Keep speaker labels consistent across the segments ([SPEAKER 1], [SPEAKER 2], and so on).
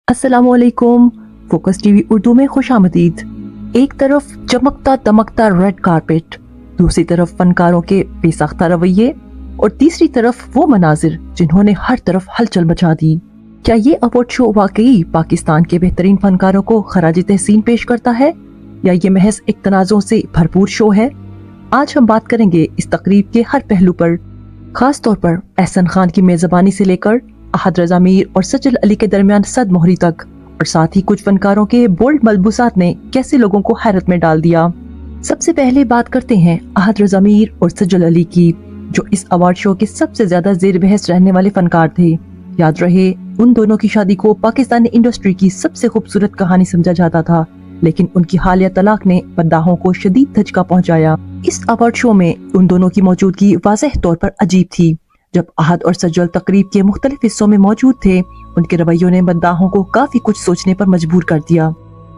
[SPEAKER 1] अस्सलामुअलैकुम। Focus TV Urdu में खुशामदीद। एक तरफ चमकता दमकता रेड कारपेट, दूसरी तरफ फनकारों के बेसाख्ता रवैये और तीसरी तरफ वो मनाजिर जिन्होंने हर तरफ हलचल मचा दी। क्या ये अवार्ड शो वाकई पाकिस्तान के बेहतरीन फनकारों को खराज तहसीन पेश करता है या ये महज एक तनाज़ों से भरपूर शो है? आज हम बात करेंगे इस तकरीब के हर पहलू पर, खास तौर पर एहसन खान की मेजबानी से लेकर अहद रज़ा मीर और सज्जल अली के दरमियान सद मोहरी तक, और साथ ही कुछ फनकारों के बोल्ड मलबूसात ने कैसे लोगों को हैरत में डाल दिया। सबसे पहले बात करते हैं अहद रज़ा मीर और सज्जल अली की, जो इस अवार्ड शो के सबसे ज्यादा जेर बहस रहने वाले फनकार थे। याद रहे, उन दोनों की शादी को पाकिस्तानी इंडस्ट्री की सबसे खूबसूरत कहानी समझा जाता था, लेकिन उनकी हालिया तलाक ने मद्दाहों को शदीद धचका पहुंचाया। इस अवार्ड शो में उन दोनों की मौजूदगी वाज़ेह तौर पर अजीब थी। जब अहद और सज्जल तकरीब के मुख्तलिफ हिस्सों में मौजूद थे, उनके रवैयों ने मद्दाहों को काफी कुछ सोचने पर मजबूर कर दिया।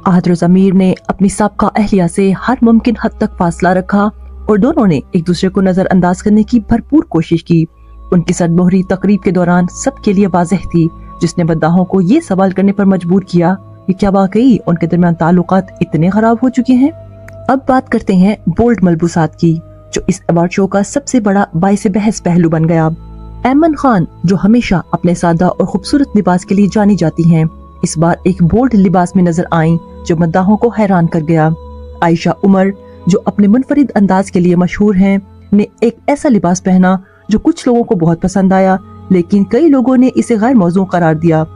[SPEAKER 1] अहद रज़ा मीर ने अपनी साबका अहलिया से हर मुमकिन हद तक फासला रखा और दोनों ने एक दूसरे को नजरअंदाज करने की भरपूर कोशिश की। उनकी सदमोहरी तकरीब के दौरान सबके लिए वाज़ेह थी, जिसने मद्दाहों को ये सवाल करने पर मजबूर किया कि क्या वाकई उनके दरमियान ताल्लुकात इतने खराब हो चुके हैं। अब बात करते हैं बोल्ड मलबूसात की, जो इस अवार्ड शो का सबसे बड़ा बाइस बहस पहलू बन गया। एमन खान, जो हमेशा अपने सादा और खूबसूरत लिबास के लिए जानी जाती हैं, इस बार एक बोल्ड लिबास में नजर आईं जो मद्दाहों को हैरान कर गया। आयशा उमर, जो अपने मुनफरिद अंदाज के लिए मशहूर हैं, ने एक ऐसा लिबास पहना जो कुछ लोगों को बहुत पसंद आया, लेकिन कई लोगों ने इसे गैर मौजू करार दिया।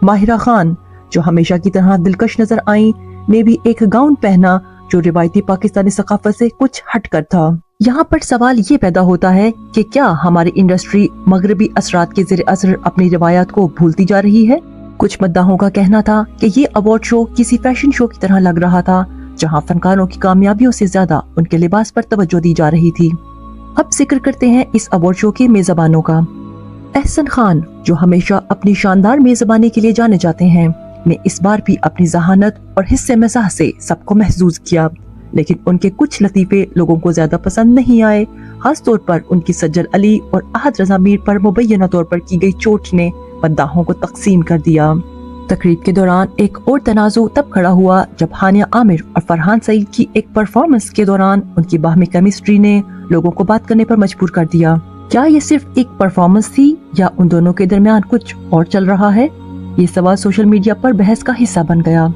[SPEAKER 1] माहिरा खान, जो हमेशा की तरह दिलकश नजर आईं, ने भी एक गाउन पहना जो रिवायती पाकिस्तानी सकाफत से कुछ हटकर था। यहाँ पर सवाल ये पैदा होता है कि क्या हमारी इंडस्ट्री मगरबी असरात के ज़ेर असर अपनी रिवायात को भूलती जा रही है? कुछ मद्दाहों का कहना था कि ये अवार्ड शो किसी फैशन शो की तरह लग रहा था, जहाँ फनकारों की कामयाबियों से ज्यादा उनके लिबास पर तवज्जो दी जा रही थी। अब जिक्र करते हैं इस अवार्ड शो के मेजबानों का। एहसन खान, जो हमेशा अपनी शानदार मेजबानी के लिए जाने जाते हैं, ने इस बार भी अपनी जहानत और हिस्से मज़ाह से सबको महसूस किया, लेकिन उनके कुछ लतीफे लोगों को ज्यादा पसंद नहीं आए। खास तौर पर उनकी सज्जल अली और अहद रज़ा मीर पर मुबैना तौर पर की गई चोट ने मद्दाहों को तकसीम कर दिया। तकरीब के दौरान एक और तनाज़ो तब खड़ा हुआ जब हानिया आमिर और फरहान सईद की एक परफॉर्मेंस के दौरान उनकी बाहमी केमिस्ट्री ने लोगों को बात करने पर मजबूर कर दिया। क्या ये सिर्फ एक परफॉर्मेंस थी या उन दोनों के दरमियान कुछ और चल रहा है? ये सवाल सोशल मीडिया पर बहस का हिस्सा बन गया।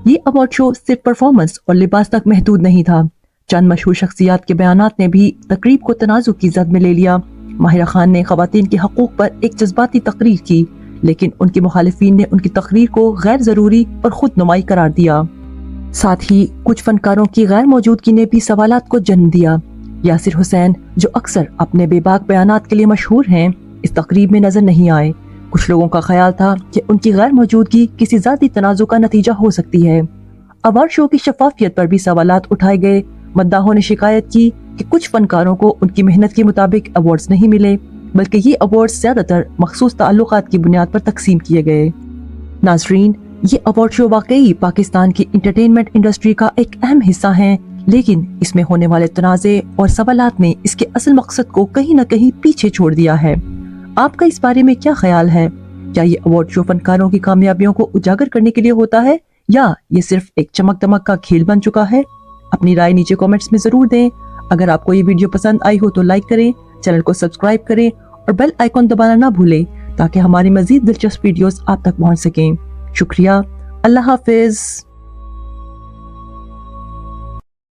[SPEAKER 1] ये अवार्ड शो सिर्फ परफॉर्मेंस और लिबास तक महदूद नहीं था। चंद मशहूर शख्सियात के बयानात ने भी तकरीब को तनाज़ुक की जद में ले लिया। माहिरा खान ने खवातीन के हकूक पर एक जज्बाती तकरीर की, लेकिन उनके मुखालिफिन ने उनकी तकरीर को गैर जरूरी और खुद नुमाई करार दिया। साथ ही कुछ फनकारों की गैर मौजूदगी ने भी सवालात को जन्म दिया। यासिर हुसैन, जो अक्सर अपने बेबाक बयानात के लिए मशहूर हैं, इस तकरीब में नजर नहीं आए। कुछ लोगों का ख्याल था कि उनकी गैर मौजूदगी किसी ज़ाती तनाज़ुक का नतीजा हो सकती है। अवार्ड शो की शफाफियत पर भी सवालात उठाए गए। मद्दाहों ने शिकायत की कि कुछ फनकारों को उनकी मेहनत के मुताबिक अवार्ड्स नहीं मिले, बल्कि ये अवार्ड्स ज्यादातर मखसूस ताल्लुकात की बुनियाद पर तकसीम किए गए। नाजरीन, ये अवार्ड शो वाकई पाकिस्तान की इंटरटेनमेंट इंडस्ट्री का एक अहम हिस्सा है, लेकिन इसमें होने वाले तनाज़े और सवालात ने इसके असल मकसद को कहीं न कहीं पीछे छोड़ दिया है। आपका इस बारे में क्या ख्याल है? क्या ये अवार्ड शो फनकारों की कामयाबियों को उजागर करने के लिए होता है या ये सिर्फ एक चमक दमक का खेल बन चुका है? अपनी राय नीचे कमेंट्स में जरूर दें। अगर आपको ये वीडियो पसंद आई हो तो लाइक करें, चैनल को सब्सक्राइब करें और बेल आइकॉन दबाना ना भूलें, ताकि हमारी मजीद दिलचस्प वीडियोस आप तक पहुंच सकें। शुक्रिया। अल्लाह हाफिज।